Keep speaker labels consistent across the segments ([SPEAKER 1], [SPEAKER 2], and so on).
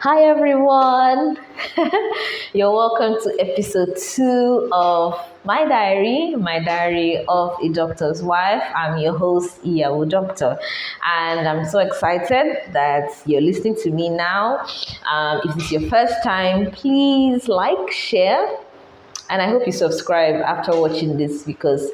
[SPEAKER 1] Hi everyone. You're welcome to episode 2 of my diary of a doctor's wife. I'm your host, Iyawo Doctor, and I'm so excited that you're listening to me now. If this is your first time, please like, share, and I hope you subscribe after watching this because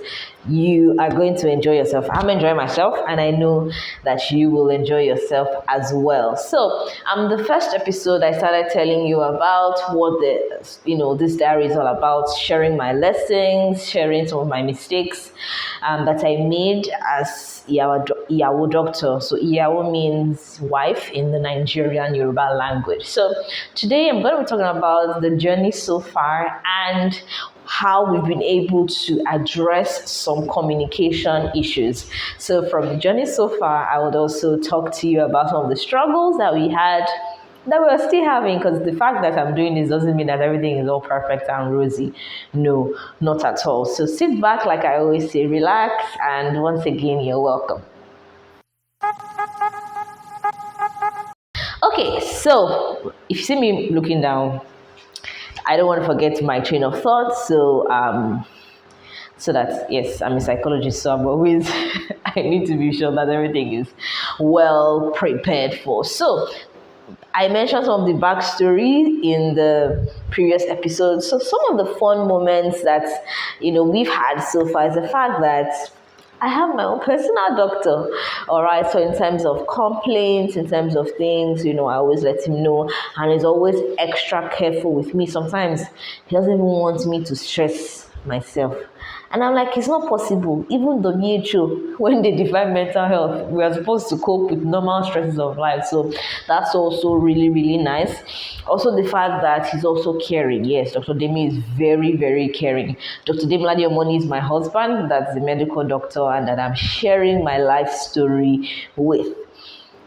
[SPEAKER 1] you are going to enjoy yourself. I'm enjoying myself, and I know that you will enjoy yourself as well. So, the first episode I started telling you about what this diary is all about, sharing my lessons, sharing some of my mistakes that I made as Iyawo Doctor. So Iyawo means wife in the Nigerian Yoruba language. So today I'm going to be talking about the journey so far and how we've been able to address some communication issues. So from the journey so far, I would also talk to you about some of the struggles that we had that we're still having, because the fact that I'm doing this doesn't mean that everything is all perfect and rosy. No, not at all. So sit back, like I always say, relax, and once again, you're welcome. Okay, so if you see me looking down, I don't want to forget my train of thought. So that, yes, I'm a psychologist, so I'm always I need to be sure that everything is well prepared for. So I mentioned some of the backstory in the previous episode. So some of the fun moments that we've had so far is the fact that I have my own personal doctor. All right. So in terms of complaints, in terms of things, I always let him know, and he's always extra careful with me. Sometimes he doesn't even want me to stress myself. And I'm like, it's not possible. Even the WHO, when they define mental health, we are supposed to cope with normal stresses of life. So that's also really, really nice. Also, the fact that he's also caring. Yes, Dr. Demi is very, very caring. Dr. Demilade Omoniyi is my husband. That's the medical doctor, and that I'm sharing my life story with.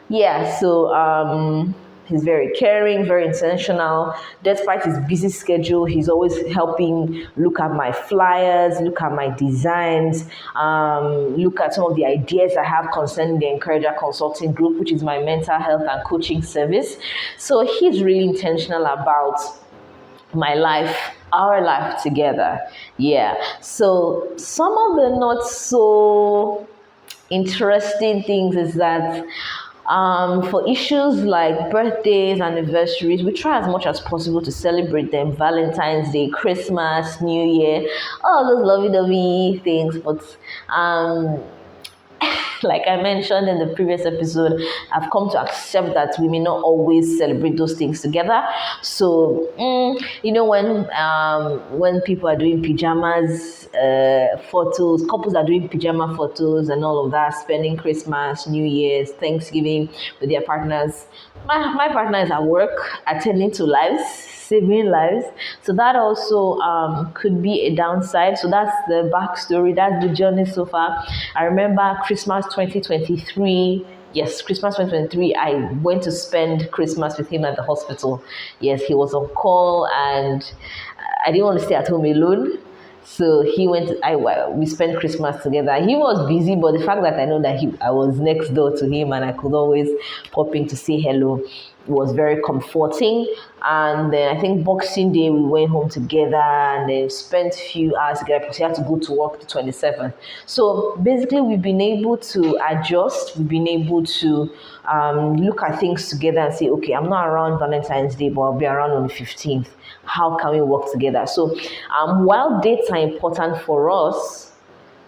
[SPEAKER 1] Yeah, so he's very caring, very intentional. Despite his busy schedule, he's always helping look at my flyers, look at my designs, look at some of the ideas I have concerning the Encourager Consulting Group, which is my mental health and coaching service. So he's really intentional about my life, our life together. Yeah. So some of the not so interesting things is that for issues like birthdays, anniversaries, we try as much as possible to celebrate them. Valentine's Day, Christmas, New Year, all those lovey-dovey things. But like I mentioned in the previous episode, I've come to accept that we may not always celebrate those things together. So, when people are doing pajamas photos, couples are doing pajama photos and all of that, spending Christmas, New Year's, Thanksgiving with their partners. My partner is at work, attending to lives, saving lives. So that also could be a downside. So that's the backstory. That's the journey so far. I remember Christmas 2023. Yes, Christmas 2023, I went to spend Christmas with him at the hospital. Yes, he was on call, and I didn't want to stay at home alone. So he went. We spent Christmas together. He was busy, but the fact that I know that I was next door to him and I could always pop in to say hello was very comforting. And then I think Boxing Day we went home together and then spent a few hours together because he had to go to work the 27th. So basically, we've been able to adjust. We've been able to look at things together and say, okay, I'm not around Valentine's Day, but I'll be around on the 15th. How can we work together? So while dates are important for us,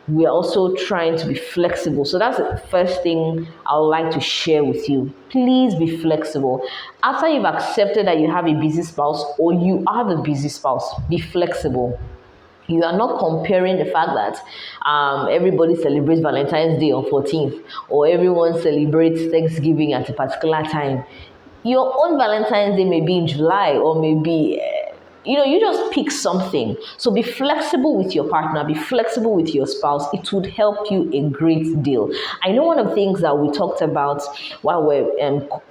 [SPEAKER 1] we are also trying to be flexible. So that's the first thing I would like to share with you. Please be flexible. After you've accepted that you have a busy spouse or you are the busy spouse, be flexible. You are not comparing the fact that everybody celebrates Valentine's Day on 14th or everyone celebrates Thanksgiving at a particular time. Your own Valentine's Day may be in July or maybe you just pick something. So be flexible with your partner, be flexible with your spouse. It would help you a great deal. I know one of the things that we talked about while we're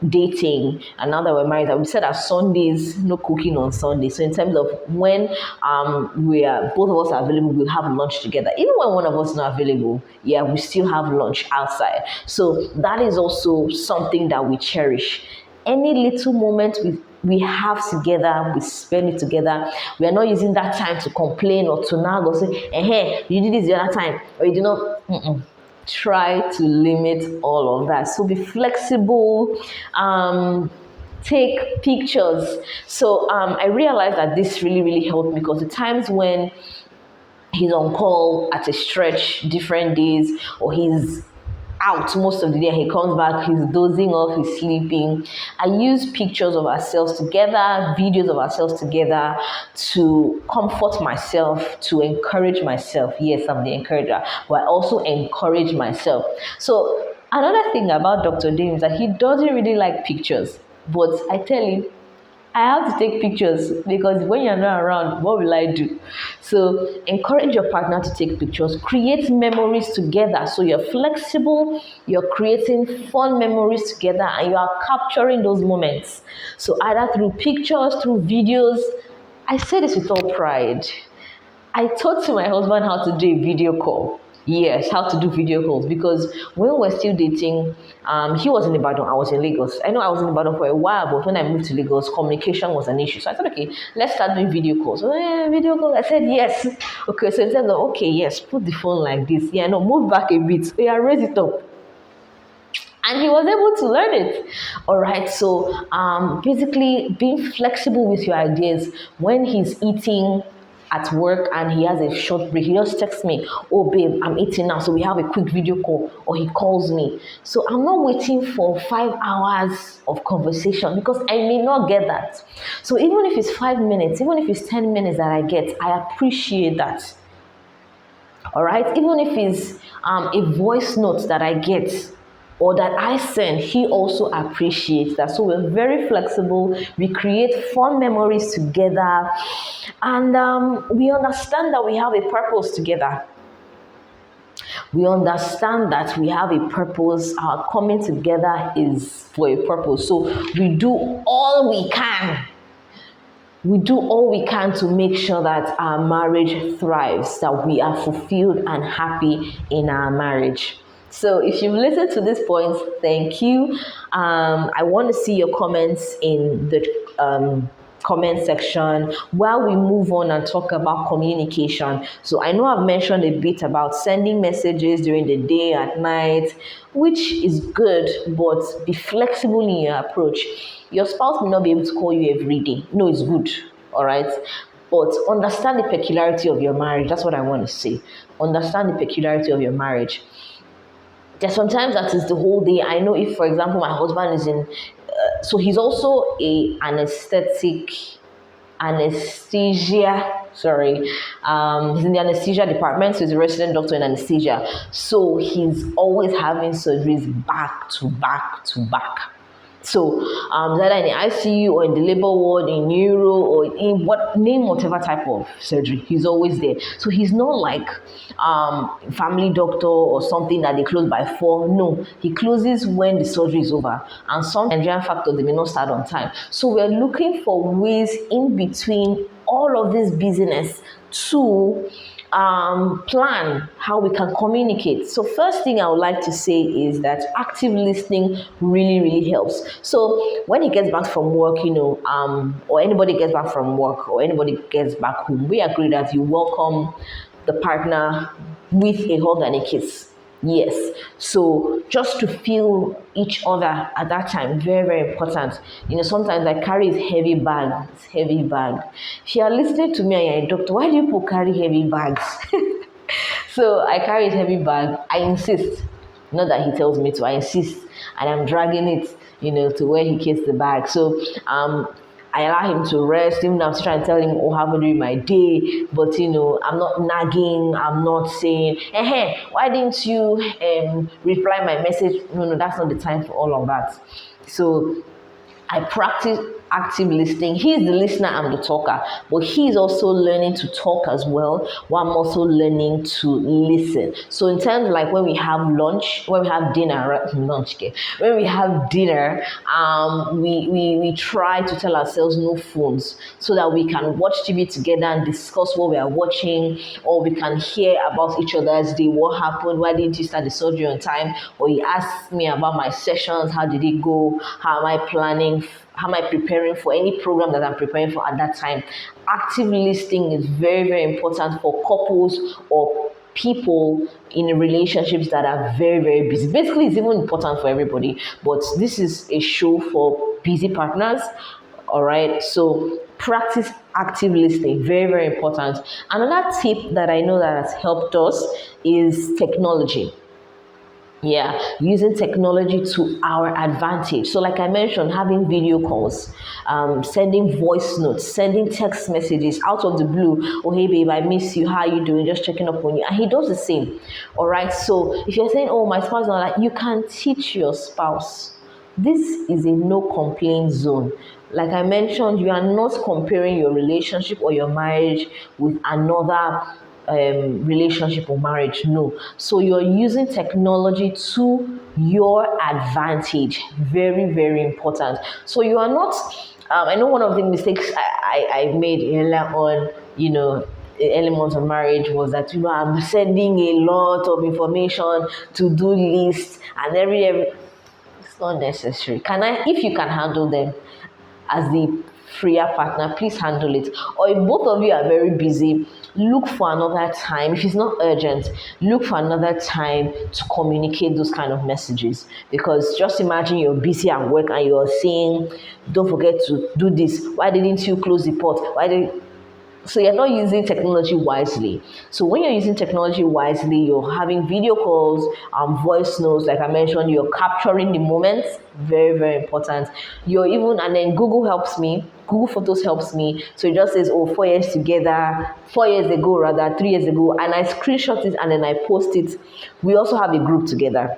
[SPEAKER 1] dating and now that we're married, that we said that Sundays, no cooking on Sunday. So in terms of when both of us are available, we'll have lunch together. Even when one of us is not available, we still have lunch outside. So that is also something that we cherish. Any little moment with we have together, we spend it together. We are not using that time to complain or to nag or say, hey, you did this the other time, or you did not. Try to limit all of that. So be flexible. Take pictures. So I realized that this really helped me, because the times when he's on call at a stretch different days, or he's out most of the day, he comes back, he's dozing off, he's sleeping, I use pictures of ourselves together, videos of ourselves together, to comfort myself, to encourage myself. Yes, I'm the encourager, but I also encourage myself. So another thing about Dr. Dave is that he doesn't really like pictures, but I tell him, I have to take pictures, because when you're not around, what will I do? So encourage your partner to take pictures, create memories together. So you're flexible, you're creating fun memories together, and you are capturing those moments. So either through pictures, through videos. I say this with all pride. I taught my husband how to do a video call. Yes, how to do video calls, because when we were still dating, he was in Ibadan, I was in Lagos. I know I was in Ibadan for a while, but when I moved to Lagos, communication was an issue. So I said, okay, let's start doing video calls. So, video call? I said, yes. Okay, so instead of, okay, yes, put the phone like this. Yeah, no, move back a bit. Yeah, raise it up. And he was able to learn it. All right, so basically being flexible with your ideas. When he's eating at work and he has a short break, he just texts me, oh babe, I'm eating now, so we have a quick video call, or he calls me. So I'm not waiting for 5 hours of conversation, because I may not get that. So even if it's 5 minutes, even if it's 10 minutes that I get, I appreciate that. All right, even if it's a voice note that I get or that I send, he also appreciates that. So we're very flexible. We create fun memories together, and we understand that we have a purpose together. We understand that we have a purpose. Our coming together is for a purpose. So we do all we can. We do all we can to make sure that our marriage thrives, that we are fulfilled and happy in our marriage. So if you've listened to this point, thank you. I want to see your comments in the comment section while we move on and talk about communication. So I know I've mentioned a bit about sending messages during the day, at night, which is good, but be flexible in your approach. Your spouse may not be able to call you every day. No, it's good, all right? But understand the peculiarity of your marriage. That's what I want to say. Understand the peculiarity of your marriage. There's sometimes that is the whole day. I know if, for example, my husband is in, so he's also anesthesia, sorry. He's in the anesthesia department, so he's a resident doctor in anesthesia. So he's always having surgeries back to back to back. So either in the ICU or in the labor ward, in neuro, or in whatever type of surgery, he's always there. So he's not like family doctor or something that they close by 4. No, he closes when the surgery is over. And some Nigerian factors, they may not start on time. So we're looking for ways in between all of this busyness to plan how we can communicate. So first thing I would like to say is that active listening really helps. So when he gets back from work, or anybody gets back from work, or anybody gets back home, we agree that you welcome the partner with a hug and a kiss. Yes, so just to feel each other at that time, very important. Sometimes I carry a heavy bag. If you are listening to me and you're a doctor, why do you people carry heavy bags? So I carry a heavy bag. I insist, not that he tells me to, I insist, and I'm dragging it, to where he keeps the bag. So I allow him to rest, even though I'm trying to tell him, how I'm doing my day, but I'm not nagging, I'm not saying, hey, why didn't you reply my message? No, that's not the time for all of that. So I practice active listening. He's the listener, I'm the talker, but he's also learning to talk as well, while I'm also learning to listen. So in terms like when we have lunch, when we have dinner, when we have dinner, we try to tell ourselves no phones, so that we can watch TV together and discuss what we are watching, or we can hear about each other's day. What happened? Why didn't you start the surgery on time? Or he asks me about my sessions. How did it go? How am I planning am I preparing for, any program that I'm preparing for at that time. Active listening is very, very important for couples or people in relationships that are very, very busy. Basically, it's even important for everybody, but this is a show for busy partners. All right, so practice active listening, very, very important. Another tip that I know that has helped us is technology. Yeah, using technology to our advantage. So, like I mentioned, having video calls, sending voice notes, sending text messages out of the blue. Oh, hey, babe, I miss you. How are you doing? Just checking up on you. And he does the same. All right. So, if you're saying, oh, my spouse is not like, you can teach your spouse. This is a no complaint zone. Like I mentioned, you are not comparing your relationship or your marriage with another relationship or marriage. No. So you're using technology to your advantage. Very, very important. So you are not, I know one of the mistakes I made earlier on, early months of marriage was that, I'm sending a lot of information, to-do lists, and every it's not necessary. If you can handle them as the freer partner, please handle it. Or if both of you are very busy, look for another time. If it's not urgent, look for another time to communicate those kind of messages. Because just imagine you're busy at work and you're saying, don't forget to do this. Why didn't you close the pot? So you're not using technology wisely. So when you're using technology wisely, you're having video calls, voice notes, like I mentioned, you're capturing the moments, very, very important. And then Google helps me. Google Photos helps me. So it just says, 4 years together, 4 years ago rather, 3 years ago. And I screenshot it and then I post it. We also have a group together.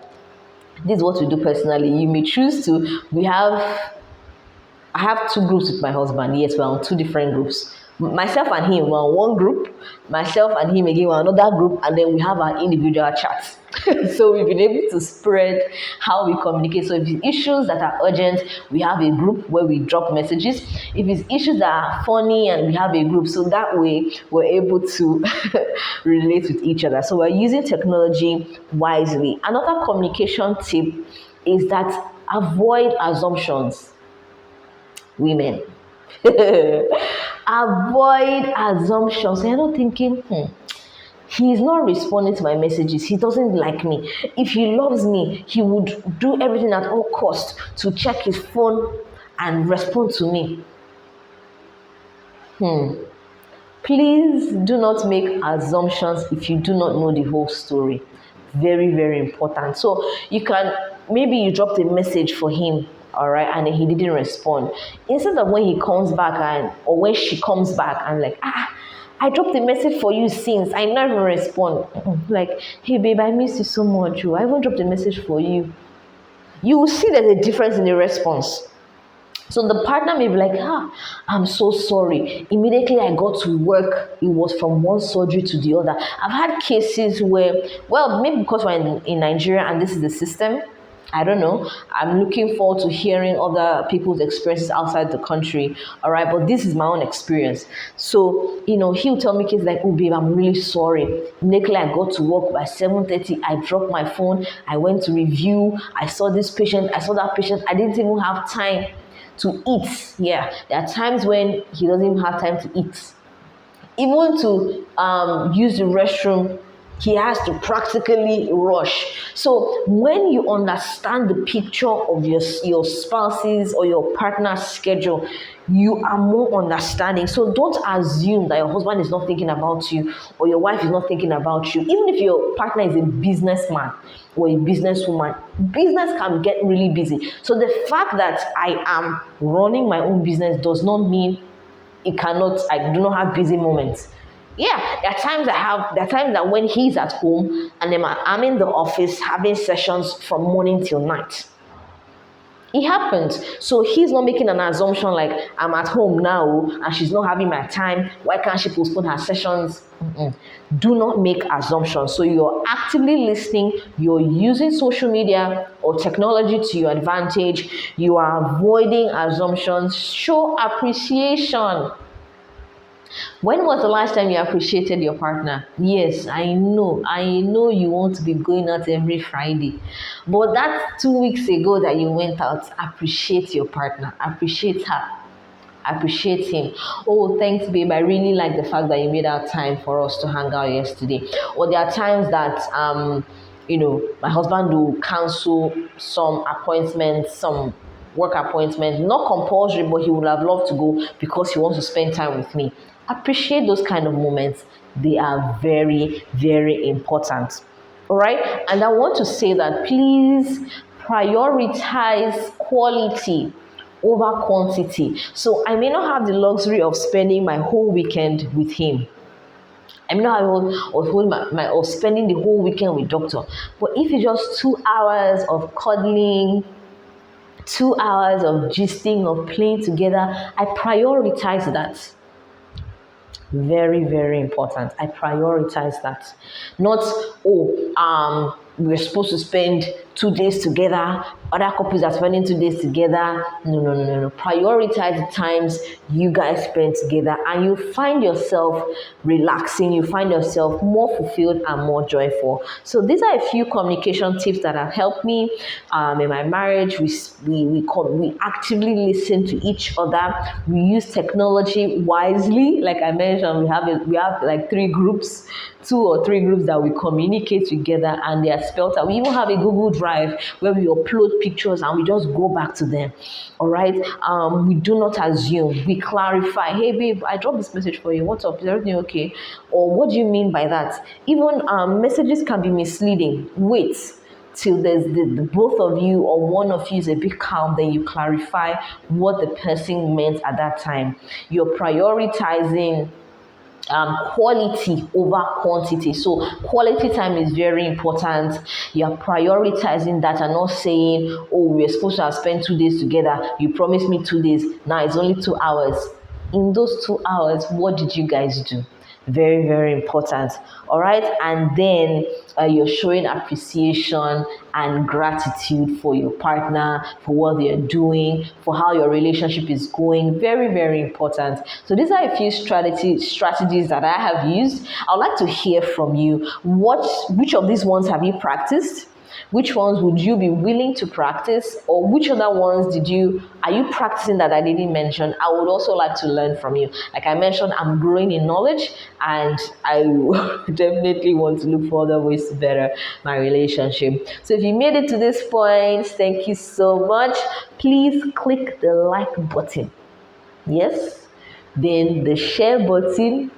[SPEAKER 1] This is what we do personally. You may choose to. I have 2 groups with my husband. Yes, we're on 2 different groups. Myself and him were on one group, myself and him again were on another group, and then we have our individual chats. So we've been able to spread how we communicate. So if it's issues that are urgent, we have a group where we drop messages. If it's issues that are funny, and we have a group, so that way we're able to relate with each other. So we're using technology wisely. Another communication tip is that avoid assumptions. Women. Avoid assumptions. You're not thinking, he's not responding to my messages. He doesn't like me. If he loves me, he would do everything at all costs to check his phone and respond to me. Please do not make assumptions if you do not know the whole story. Very, very important. So maybe you dropped a message for him, all right, and then he didn't respond. Instead of when he comes back or when she comes back and like, I dropped a message for you since, I never respond. Like, hey babe, I miss you so much. I even dropped a message for you. You will see there's a difference in the response. So the partner may be like, I'm so sorry. Immediately I got to work, it was from one surgery to the other. I've had cases where, maybe because we're in Nigeria and this is the system, I don't know. I'm looking forward to hearing other people's experiences outside the country. All right, but this is my own experience. So, he'll tell me kids like, oh babe, I'm really sorry. Immediately I got to work by 7:30. I dropped my phone. I went to review. I saw this patient. I saw that patient. I didn't even have time to eat. Yeah, there are times when he doesn't even have time to eat. Even to use the restroom, he has to practically rush. So when you understand the picture of your spouse's or your partner's schedule, you are more understanding. So don't assume that your husband is not thinking about you or your wife is not thinking about you. Even if your partner is a businessman or a businesswoman, business can get really busy. So the fact that I am running my own business does not mean I do not have busy moments. Yeah, there are times that when he's at home and then I'm in the office having sessions from morning till night. It happens. So he's not making an assumption like, I'm at home now and she's not having my time. Why can't she postpone her sessions? Do not make assumptions. So you're actively listening. You're using social media or technology to your advantage. You are avoiding assumptions. Show appreciation. When was the last time you appreciated your partner? Yes, I know you want to be going out every Friday. But that 2 weeks ago that you went out, appreciate your partner, appreciate her, appreciate him. Oh, thanks, babe. I really like the fact that you made out time for us to hang out yesterday. Or there are times that my husband will cancel some appointments, some work appointments, not compulsory, but he would have loved to go because he wants to spend time with me. Appreciate those kind of moments. They are very, very important. All right. And I want to say that please prioritize quality over quantity. So I may not have the luxury of spending my whole weekend with him. I may not have of spending the whole weekend with doctor. But if it's just 2 hours of cuddling, 2 hours of gisting, of playing together, I prioritize that. Very, very important. I prioritize that. Not, we're supposed to spend 2 days together. Other couples are spending 2 days together. No. Prioritize the times you guys spend together, and you find yourself relaxing. You find yourself more fulfilled and more joyful. So these are a few communication tips that have helped me in my marriage. We actively listen to each other. We use technology wisely. Like I mentioned, we have like 2 or 3 groups that we communicate together, and they are spelled out. We even have a Google Drive where we upload pictures and we just go back to them. All right. We do not assume. We clarify. Hey, babe, I dropped this message for you. What's up? Is everything okay? Or what do you mean by that? Even messages can be misleading. Wait till there's the both of you or one of you is a bit calm, then you clarify what the person meant at that time. You're prioritizing quality over quantity. So quality time is very important. You're prioritizing that and not saying, oh, we're supposed to have spent 2 days together. You promised me 2 days. Now it's only 2 hours. In those 2 hours, what did you guys do? Very, very important. All right. And then you're showing appreciation and gratitude for your partner, for what they're doing, for how your relationship is going. Very, very important. So these are a few strategies that I have used. I'd like to hear from you. Which of these ones have you practiced? Which ones would you be willing to practice? Or which other ones are you practicing that I didn't mention? I would also like to learn from you. Like I mentioned, I'm growing in knowledge and I definitely want to look for other ways to better my relationship. So if you made it to this point, thank you so much. Please click the like button. Yes? Then the share button,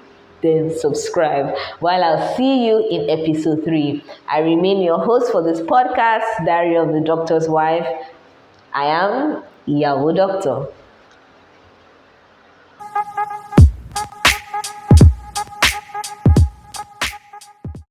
[SPEAKER 1] then subscribe. While I'll see you in episode 3. I remain your host for this podcast, Diary of the Doctor's Wife. I am Iyawo Doctor.